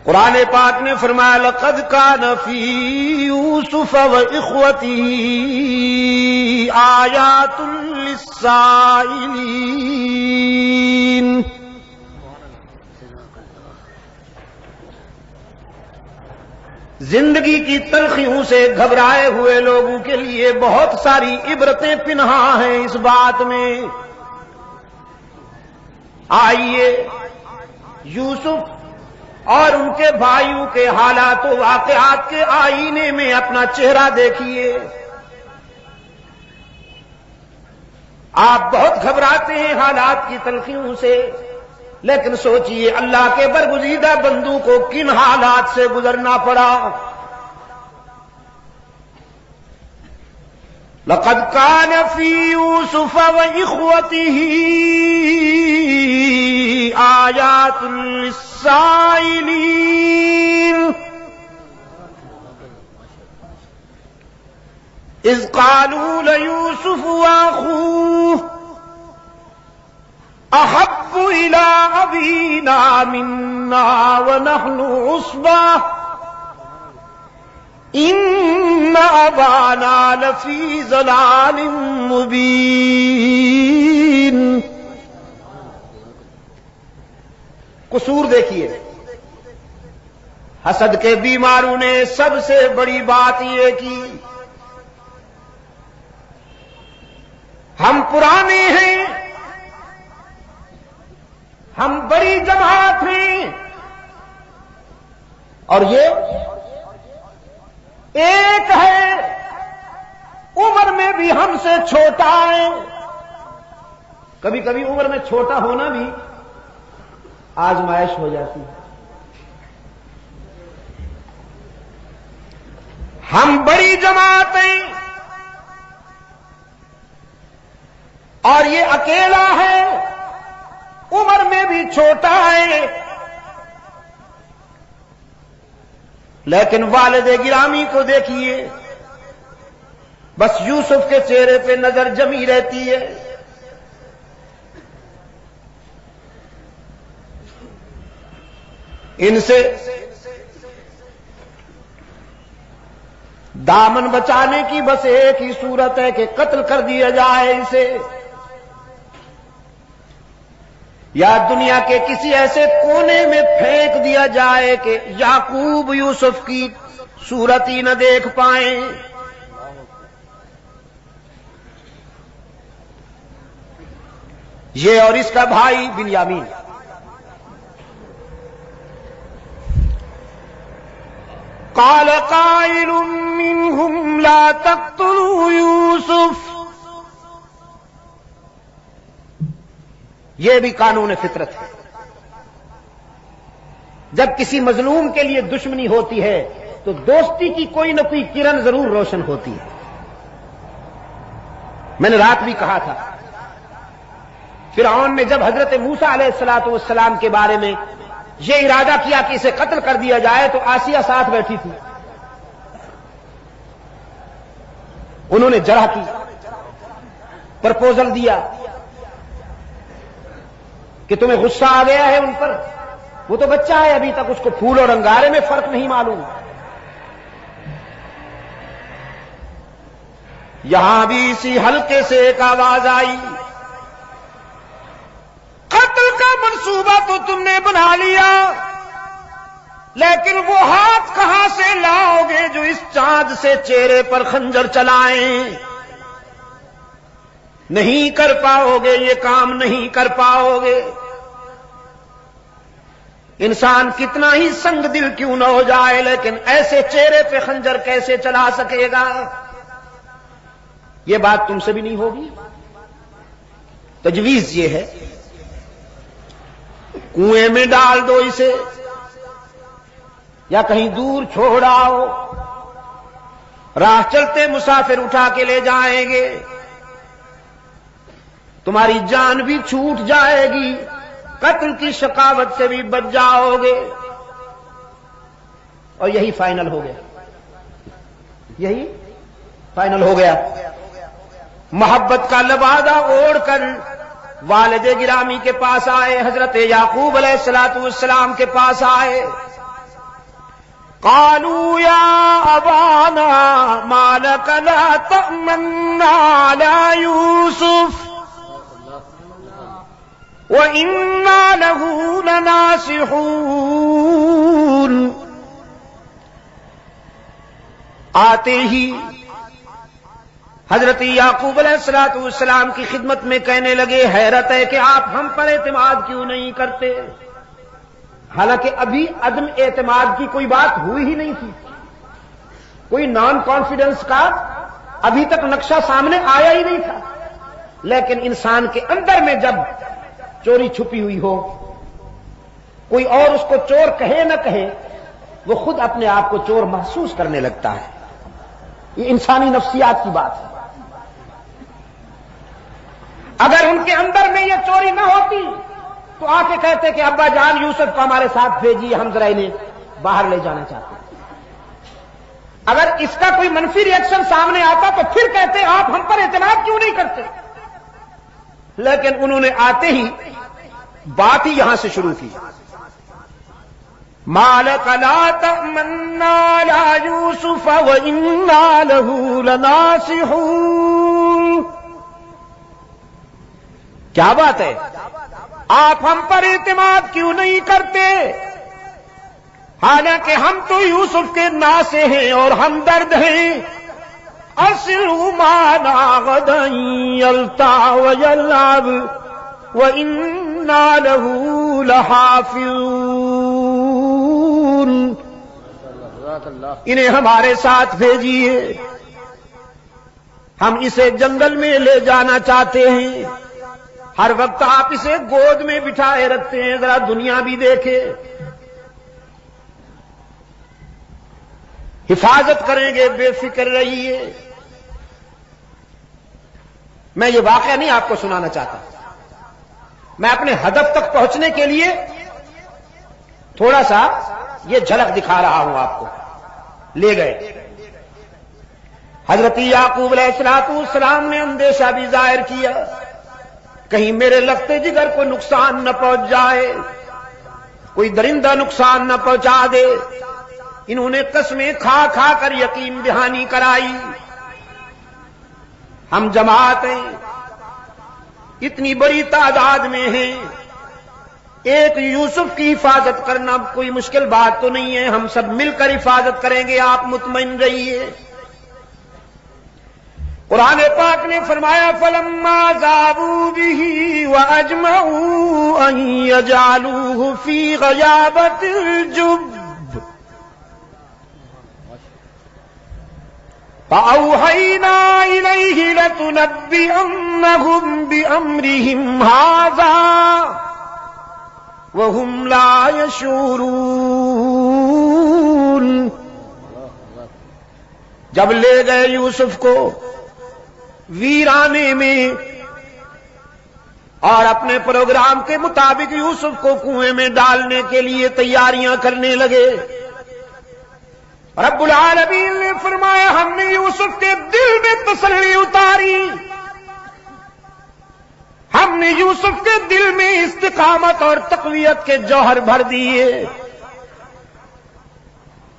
قرآن پاک نے فرمایا لقد کان فی یوسف و اخوتہ آیات للسائلین. زندگی کی تلخیوں سے گھبرائے ہوئے لوگوں کے لیے بہت ساری عبرتیں پنہاں ہیں اس بات میں. آئیے یوسف اور ان کے بھائیوں کے حالات و واقعات کے آئینے میں اپنا چہرہ دیکھیے. آپ بہت گھبراتے ہیں حالات کی تلخیوں سے، لیکن سوچئے اللہ کے برگزیدہ بندوں کو کن حالات سے گزرنا پڑا. لقد كان في يوسف وإخوته آيات للسائلين إذ قالوا ليوسف وأخوه أحب إلى أبينا منا ونحن عصبة إن أبانا لفي ضلال مبين. قصور دیکھیے، حسد کے بیماروں نے سب سے بڑی بات یہ کی ہم پرانے ہیں، ہم بڑی جماعت ہیں، اور یہ ایک ہے عمر میں بھی ہم سے چھوٹا ہے. کبھی کبھی عمر میں چھوٹا ہونا بھی آزمائش ہو جاتی ہے. ہم بڑی جماعت ہیں اور یہ اکیلا ہے، عمر میں بھی چھوٹا ہے. لیکن والد گرامی کو دیکھیے، بس یوسف کے چہرے پہ نظر جمی رہتی ہے. ان سے دامن بچانے کی بس ایک ہی صورت ہے کہ قتل کر دیا جائے اسے، یا دنیا کے کسی ایسے کونے میں پھینک دیا جائے کہ یعقوب یوسف کی صورت ہی نہ دیکھ پائیں. یہ اور اس کا بھائی بنیامین. قال قائل منهم لا تقتلوا یوسف. یہ بھی قانون فطرت ہے. جب کسی مظلوم کے لیے دشمنی ہوتی ہے تو دوستی کی کوئی نہ کوئی کرن ضرور روشن ہوتی ہے. میں نے رات بھی کہا تھا، فرعون نے جب حضرت موسیٰ علیہ السلام کے بارے میں یہ ارادہ کیا کہ اسے قتل کر دیا جائے تو آسیہ ساتھ بیٹھی تھی. انہوں نے جرح کی، پرپوزل دیا کہ تمہیں غصہ آ گیا ہے ان پر، وہ تو بچہ ہے ابھی تک، اس کو پھول اور انگارے میں فرق نہیں معلوم. یہاں بھی اسی حلقے سے ایک آواز آئی، قتل کا منصوبہ تو تم نے بنا لیا، لیکن وہ ہاتھ کہاں سے لاؤ گے جو اس چاند سے چہرے پر خنجر چلائیں؟ نہیں کر پاؤ گے، یہ کام نہیں کر پاؤ گے. انسان کتنا ہی سنگ دل کیوں نہ ہو جائے، لیکن ایسے چہرے پہ خنجر کیسے چلا سکے گا؟ یہ بات تم سے بھی نہیں ہوگی. تجویز یہ ہے کنویں میں ڈال دو اسے یا کہیں دور چھوڑ آؤ، راہ چلتے مسافر اٹھا کے لے جائیں گے، تمہاری جان بھی چھوٹ جائے گی، قتل کی شقاوت سے بھی بچ جاؤ گے. اور یہی فائنل ہو گیا، یہی فائنل ہو گیا. محبت کا لبادہ اوڑھ کر والد گرامی کے پاس آئے، حضرت یعقوب علیہ السلام کے پاس آئے. قالوا يا أبانا ما لك لا تأمنا على يوسف وإنا له لناصحون. آتے ہی حضرت یعقوب علیہ السلام کی خدمت میں کہنے لگے حیرت ہے کہ آپ ہم پر اعتماد کیوں نہیں کرتے. حالانکہ ابھی عدم اعتماد کی کوئی بات ہوئی ہی نہیں تھی، کوئی نان کانفیڈنس کا ابھی تک نقشہ سامنے آیا ہی نہیں تھا. لیکن انسان کے اندر میں جب چوری چھپی ہوئی ہو، کوئی اور اس کو چور کہے نہ کہے، وہ خود اپنے آپ کو چور محسوس کرنے لگتا ہے. یہ انسانی نفسیات کی بات ہے. اگر ان کے اندر میں یہ چوری نہ ہوتی تو آ کے کہتے کہ ابا جان یوسف کو ہمارے ساتھ بھیجیے، ہم ذرا انہیں باہر لے جانا چاہتے ہیں. اگر اس کا کوئی منفی ری ایکشن سامنے آتا تو پھر کہتے آپ ہم پر اعتماد کیوں نہیں کرتے. لیکن انہوں نے آتے ہی بات ہی یہاں سے شروع کی. ما لك لا تأمنا على يوسف وإنا له لناصحون. کیا بات ہے، آپ ہم پر اعتماد کیوں نہیں کرتے، حالانکہ ہم تو یوسف کے ناصح ہیں اور ہمدرد ہیں. أرسله معنا غدا يلتع ويلعب وإنا له لحافظون. انہیں ہمارے ساتھ بھیجیے، ہم اسے جنگل میں لے جانا چاہتے ہیں. ہر وقت آپ اسے گود میں بٹھائے رکھتے ہیں، ذرا دنیا بھی دیکھے. حفاظت کریں گے، بے فکر رہیے. میں یہ واقعہ نہیں آپ کو سنانا چاہتا، میں اپنے ہدف تک پہنچنے کے لیے تھوڑا سا یہ جھلک دکھا رہا ہوں آپ کو. لے گئے حضرت یعقوب علیہ السلام نے اندیشہ بھی ظاہر کیا، کہیں میرے لخت جگر کو نقصان نہ پہنچ جائے، کوئی درندہ نقصان نہ پہنچا دے. انہوں نے قسمیں کھا کھا کر یقین دہانی کرائی. ہم جماعت ہیں، اتنی بڑی تعداد میں ہیں، ایک یوسف کی حفاظت کرنا کوئی مشکل بات تو نہیں ہے، ہم سب مل کر حفاظت کریں گے، آپ مطمئن رہیے. قرآن پاک نے فرمایا فَلَمَّا ذَهَبُوا بِهِ وَأَجْمَعُوا أَن يَجْعَلُوهُ فِي غَيَابَتِ الْجُبِّ فَأَوْحَيْنَا إِلَيْهِ لَتُنَبِّئَنَّهُم بِأَمْرِهِمْ هَٰذَا وَهُمْ لَا يَشْعُرُونَ. جب لے گئے یوسف کو ویرانے میں اور اپنے پروگرام کے مطابق یوسف کو کنویں میں ڈالنے کے لیے تیاریاں کرنے لگے، رب العالمین نے فرمایا ہم نے یوسف کے دل میں تسلی اتاری، ہم نے یوسف کے دل میں استقامت اور تقویت کے جوہر بھر دیے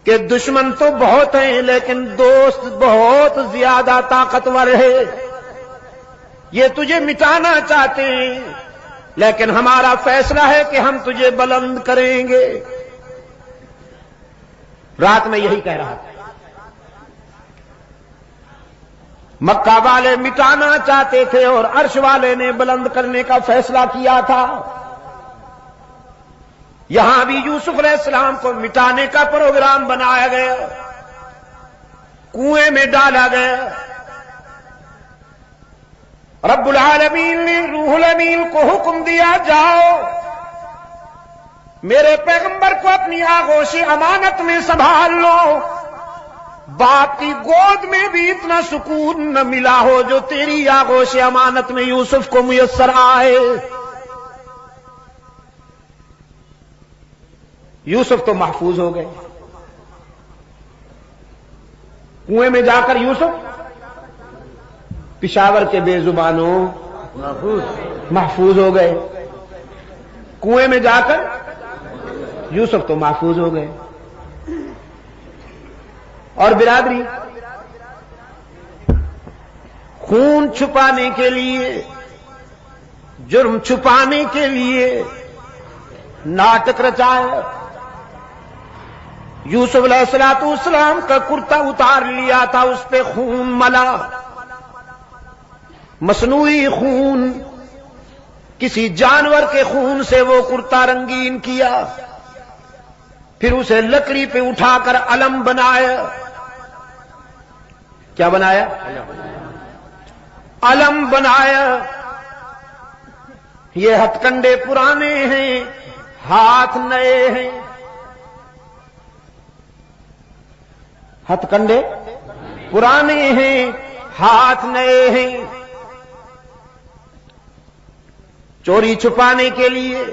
کہ دشمن تو بہت ہیں لیکن دوست بہت زیادہ طاقتور ہے. یہ تجھے مٹانا چاہتے ہیں لیکن ہمارا فیصلہ ہے کہ ہم تجھے بلند کریں گے. رات میں یہی کہہ رہا تھا. مکہ والے مٹانا چاہتے تھے اور عرش والے نے بلند کرنے کا فیصلہ کیا تھا. یہاں بھی یوسف علیہ السلام کو مٹانے کا پروگرام بنایا گیا، کنویں میں ڈالا گیا. رب العالمین نے روح الامین کو حکم دیا جاؤ میرے پیغمبر کو اپنی آغوش امانت میں سنبھال لو. باپ کی گود میں بھی اتنا سکون نہ ملا ہو جو تیری آغوش امانت میں یوسف کو میسر آئے. یوسف تو محفوظ ہو گئے. کنویں میں جا کر یوسف پشاور کے بے زبانوں محفوظ ہو گئے. کنویں میں جا کر یوسف تو محفوظ ہو گئے. اور برادری، خون چھپانے کے لیے، جرم چھپانے کے لیے ناٹک رچایا۔ یوسف علیہ السلام کا کرتا اتار لیا تھا، اس پہ خون ملا، مصنوعی خون، کسی جانور کے خون سے وہ کرتا رنگین کیا، پھر اسے لکڑی پہ اٹھا کر علم بنایا۔ کیا بنایا؟ علم بنایا۔ یہ ہتھ کنڈے پرانے ہیں، ہاتھ نئے ہیں۔ ہتھ کنڈے پرانے ہیں، ہاتھ نئے ہیں۔ چوری چھپانے کے لیے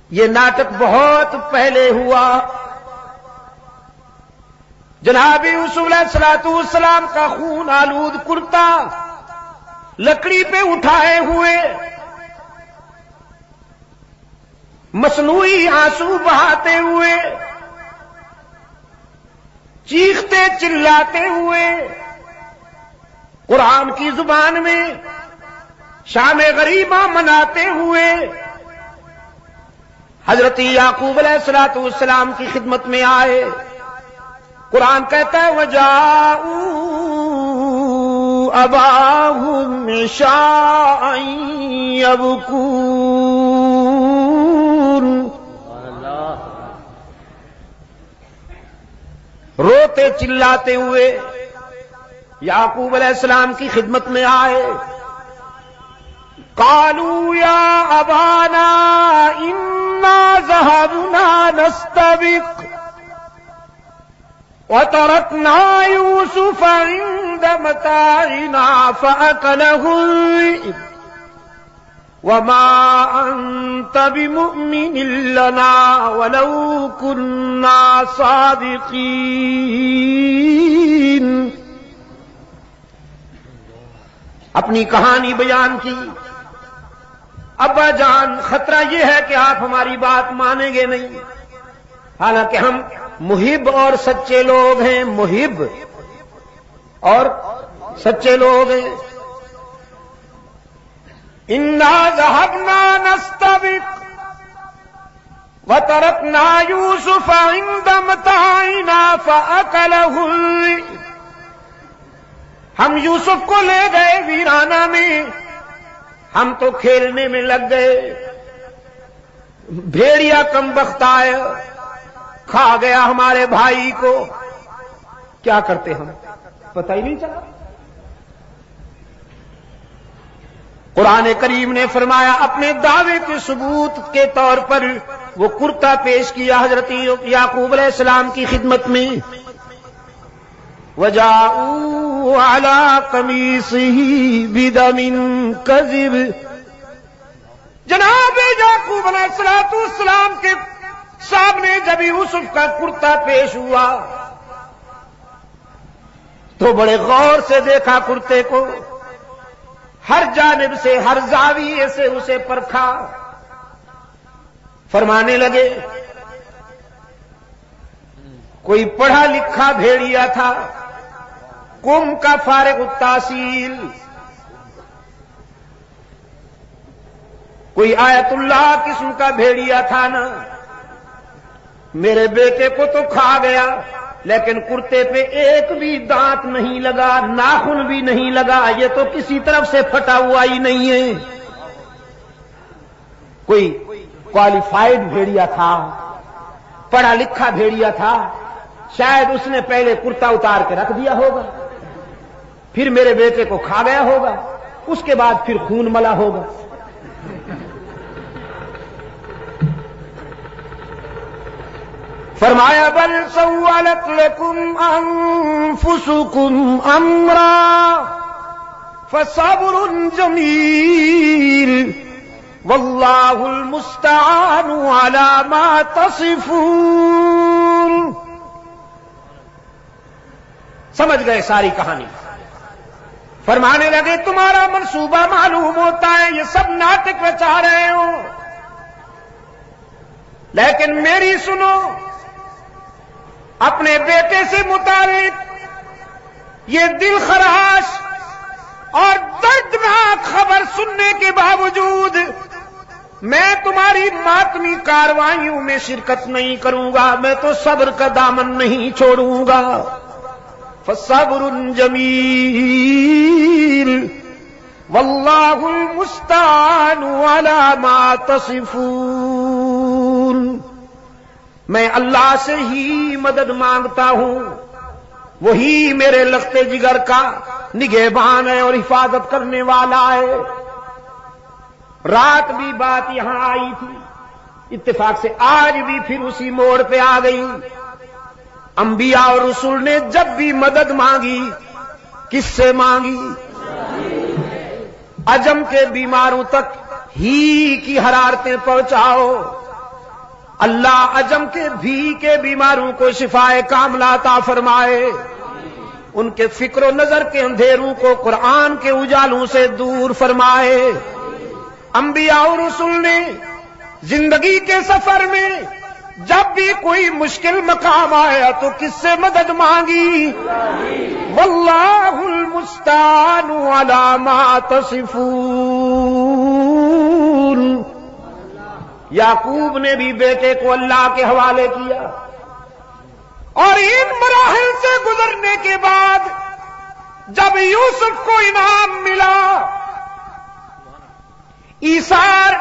یہ ناٹک بہت پہلے ہوا۔ جناب یوسف علیہ السلام کا خون آلود کرتا لکڑی پہ اٹھائے ہوئے، مصنوعی آنسو بہاتے ہوئے، چیختے چلاتے ہوئے، قرآن کی زبان میں شام غریبہ مناتے ہوئے حضرت یعقوب علیہ السلام کی خدمت میں آئے۔ قرآن کہتا ہے وَجَاءُوا أَبَاهُمْ عِشَاءً يَبْكُونَ، روتے چلاتے ہوئے یعقوب علیہ السلام کی خدمت میں آئے۔ قالوا يا أبانا إنا ذهبنا نستبق وتركنا يوسف عند متاعنا فأكله الذئب وما أنت بمؤمن لنا ولو كنا صادقين۔ اپنی کہانی بیان کی۔ ابا جان، خطرہ یہ ہے کہ آپ ہماری بات مانیں گے نہیں، حالانکہ ہم محب اور سچے لوگ ہیں، محب اور سچے لوگ ہیں۔ انا ذهبنا نستبق وتركنا يوسف عند متاعنا فأكله الذئب، ہم یوسف کو لے گئے ویرانہ میں، ہم تو کھیلنے میں لگ گئے، بھیڑیا کم بخت آیا، کھا گیا ہمارے بھائی کو۔ کیا کرتے ہم، پتہ ہی نہیں چلا۔ قرآن کریم نے فرمایا اپنے دعوے کے ثبوت کے طور پر وہ کرتا پیش کیا حضرت یعقوب علیہ السلام کی خدمت میں۔ وَجَاءُوا عَلَىٰ قَمِيصِهِ بِدَمٍ كَذِبٍ، جناب یعقوب علیہ السلام کے سامنے جب یوسف کا کرتا پیش ہوا تو بڑے غور سے دیکھا کرتے کو، ہر جانب سے، ہر زاویے سے اسے پرکھا، فرمانے لگے کوئی پڑھا لکھا بھیڑیا تھا، قوم کا فارغ التحصیل، کوئی آیت اللہ قسم کا بھیڑیا تھا نا، میرے بیٹے کو تو کھا گیا، لیکن کرتے پہ ایک بھی دانت نہیں لگا، ناخن بھی نہیں لگا، یہ تو کسی طرف سے پھٹا ہوا ہی نہیں ہے۔ کوئی کوالیفائڈ بھیڑیا تھا، پڑھا لکھا بھیڑیا تھا، شاید اس نے پہلے کرتا اتار کے رکھ دیا ہوگا، پھر میرے بیٹے کو کھا گیا ہوگا، اس کے بعد پھر خون ملا ہوگا۔ فرمایا بل سولت لکم انفسکم امرا فصبر جمیل واللہ المستعان علی ما تصفون۔ سمجھ گئے ساری کہانی؟ فرمانے لگے تمہارا منصوبہ معلوم ہوتا ہے، یہ سب ناٹک رچا رہے ہو، لیکن میری سنو، اپنے بیٹے سے متعلق یہ دل خراش اور دردناک خبر سننے کے باوجود میں تمہاری ماتمی کاروائیوں میں شرکت نہیں کروں گا، میں تو صبر کا دامن نہیں چھوڑوں گا۔ فصبر جمیل واللہ المستعان علی ما تصفون۔ میں اللہ سے ہی مدد مانگتا ہوں، وہی میرے لخت جگر کا نگہبان ہے اور حفاظت کرنے والا ہے۔ رات بھی بات یہاں آئی تھی، اتفاق سے آج بھی پھر اسی موڑ پہ آ گئی۔ انبیاء اور رسول نے جب بھی مدد مانگی کس سے مانگی؟ عجم کے بیماروں تک ہی کی حرارتیں پہنچاؤ، اللہ عجم کے بھی کے بیماروں کو شفائے کاملہ عطا فرمائے، ان کے فکر و نظر کے اندھیروں کو قرآن کے اجالوں سے دور فرمائے۔ انبیاء اور رسول نے زندگی کے سفر میں جب بھی کوئی مشکل مقام آیا تو کس سے مدد مانگی؟ واللہ المستعان علی ما تصفون۔ یعقوب نے بھی بیٹے کو اللہ کے حوالے کیا، اور ان مراحل سے گزرنے کے بعد جب یوسف کو انعام ملا، ایثار،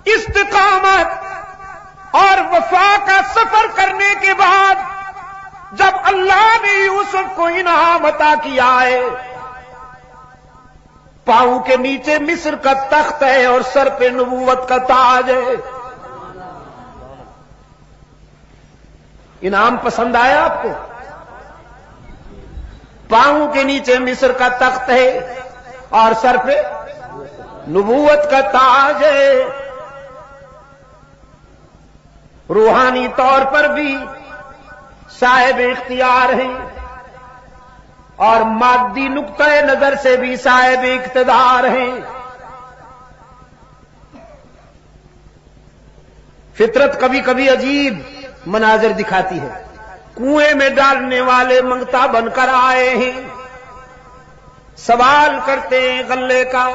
استقامت اور وفا کا سفر کرنے کے بعد جب اللہ نے یوسف کو انعام عطا کیا ہے، پاؤں کے نیچے مصر کا تخت ہے اور سر پہ نبوت کا تاج ہے۔ انعام پسند آیا آپ کو؟ پاؤں کے نیچے مصر کا تخت ہے اور سر پہ نبوت کا تاج ہے۔ روحانی طور پر بھی صاحب اختیار ہیں اور مادی نقطہ نظر سے بھی صاحب اقتدار ہیں۔ فطرت کبھی کبھی عجیب مناظر دکھاتی ہے۔ کنویں میں ڈالنے والے منگتا بن کر آئے ہیں، سوال کرتے ہیں غلے کا۔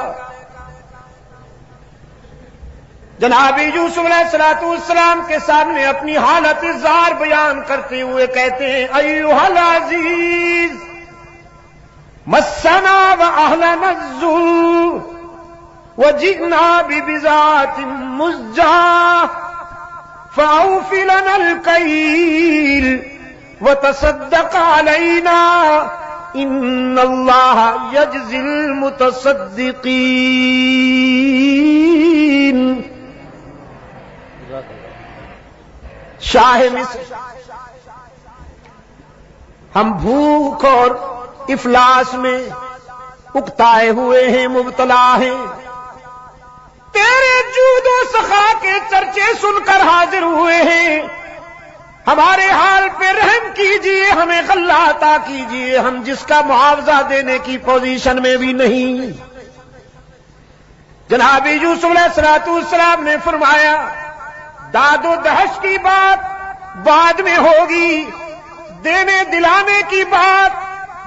جناب یوسف علیہ السلام کے سامنے اپنی حالت زار بیان کرتے ہوئے کہتے ہیں ایھا العزیز مسنا واہلنا الذل وجئنا ببضاعة مزجاة فاوف لنا الكيل وتصدق علينا ان اللہ یجزی المتصدقین۔ شاہ مصر، ہم بھوک اور افلاس میں اکتائے ہوئے ہیں، مبتلا ہیں، تیرے جود و سخا کے چرچے سن کر حاضر ہوئے ہیں، ہمارے حال پہ رحم کیجئے، ہمیں غلہ عطا کیجئے، ہم جس کا معاوضہ دینے کی پوزیشن میں بھی نہیں۔ جناب یوسف علیہ السلام نے فرمایا داد و دہش کی بات بعد میں ہوگی، دینے دلانے کی بات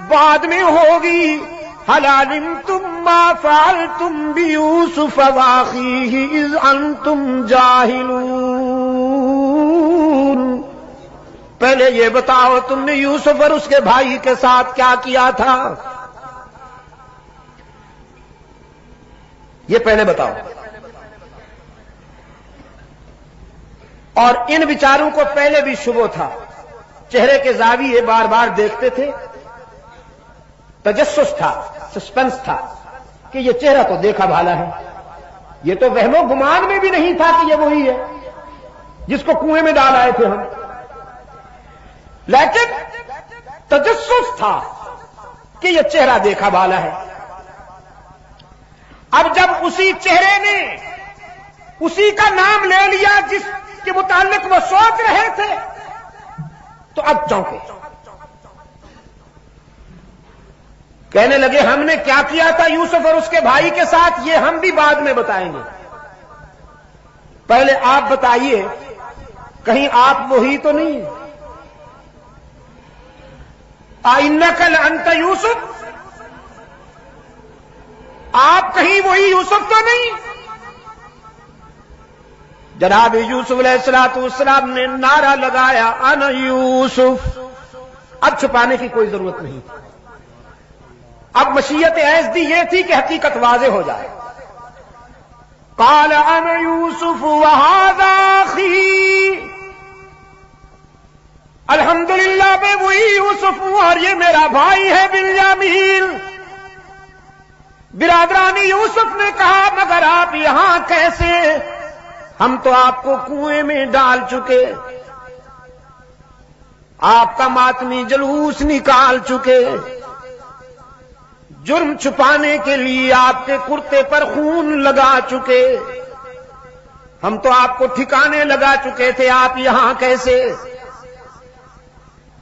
بعد میں ہوگی۔ هل علمتم ما فعلتم بيوسف واخيه اذ انتم جاهلون۔ پہلے یہ بتاؤ تم نے یوسف اور اس کے بھائی کے ساتھ کیا کیا تھا، یہ پہلے بتاؤ۔ اور ان بیچاروں کو پہلے بھی شبہ تھا، چہرے کے زاویے بار بار دیکھتے تھے، تجسس تھا، سسپنس تھا کہ یہ چہرہ تو دیکھا بھالا ہے، یہ تو وہم و گمان میں بھی نہیں تھا کہ یہ وہی ہے جس کو کنویں میں ڈال آئے تھے ہم، لیکن تجسس تھا کہ یہ چہرہ دیکھا بھالا ہے۔ اب جب اسی چہرے نے اسی کا نام لے لیا جس کے متعلق وہ سوچ رہے تھے تو اب چونکے، کہنے لگے ہم نے کیا کیا تھا یوسف اور اس کے بھائی کے ساتھ یہ ہم بھی بعد میں بتائیں گے، پہلے آپ بتائیے کہیں آپ وہی تو نہیں۔ اِنَّكَ لَأَنْتَ یوسف، آپ کہیں وہی یوسف تو نہیں؟ جناب یوسف علیہ السلام نے نعرہ لگایا انا یوسف، اب چھپانے کی کوئی ضرورت نہیں، اب مشیت ایزدی یہ تھی کہ حقیقت واضح ہو جائے۔ قال انا یوسف وہذا اخی، الحمدللہ میں وہی یوسف ہوں اور یہ میرا بھائی ہے بنیامین۔ برادران یوسف نے کہا مگر آپ یہاں کیسے؟ ہم تو آپ کو کنویں میں ڈال چکے، آپ کا ماتمی جلوس نکال چکے، جرم چھپانے کے لیے آپ کے کرتے پر خون لگا چکے، ہم تو آپ کو ٹھکانے لگا چکے تھے، آپ یہاں کیسے؟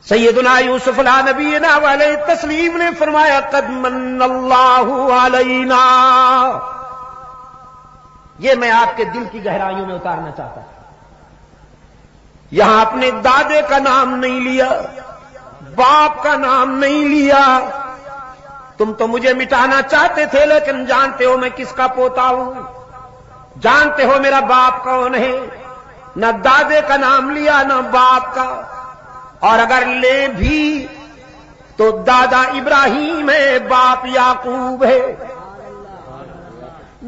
سیدنا یوسف علیہ نبینا علیہ تسلیم نے فرمایا قد من اللہ علینا، یہ میں آپ کے دل کی گہرائیوں میں اتارنا چاہتا ہوں۔ یہاں اپنے دادے کا نام نہیں لیا، باپ کا نام نہیں لیا، تم تو مجھے مٹانا چاہتے تھے لیکن جانتے ہو میں کس کا پوتا ہوں، جانتے ہو میرا باپ کون ہے، نہ دادے کا نام لیا نہ باپ کا، اور اگر لے بھی تو دادا ابراہیم ہے، باپ یعقوب ہے۔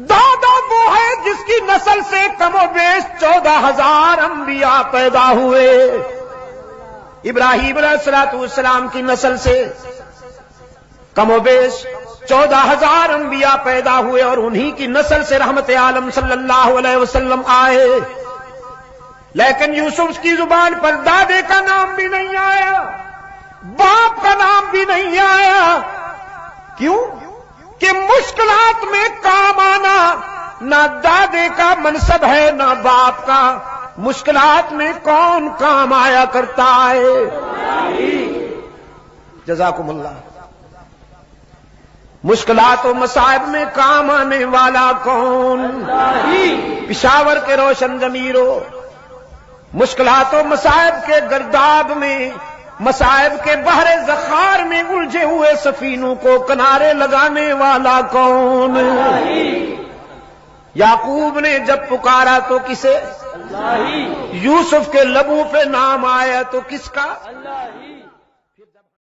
دادا وہ ہے جس کی نسل سے کم و بیش 14,000 انبیاء پیدا ہوئے، ابراہیم علیہ السلام کی نسل سے کم و بیش 14,000 انبیاء پیدا ہوئے اور انہی کی نسل سے رحمت عالم صلی اللہ علیہ وسلم آئے، لیکن یوسف کی زبان پر دادے کا نام بھی نہیں آیا، باپ کا نام بھی نہیں آیا۔ کیوں؟ کہ مشکلات میں کام آنا نہ دادے کا منصب ہے نہ باپ کا، مشکلات میں کون کام آیا کرتا ہے؟ جزاکم اللہ۔ مشکلات و مصائب میں کام آنے والا کون؟ پشاور کے روشن ضمیروں، مشکلات و مصائب کے گرداب میں، مصائب کے بحر زخار میں الجھے ہوئے سفینوں کو کنارے لگانے والا کون؟ یعقوب نے جب پکارا تو کسے؟ یوسف کے لبوں پہ نام آیا تو کس کا؟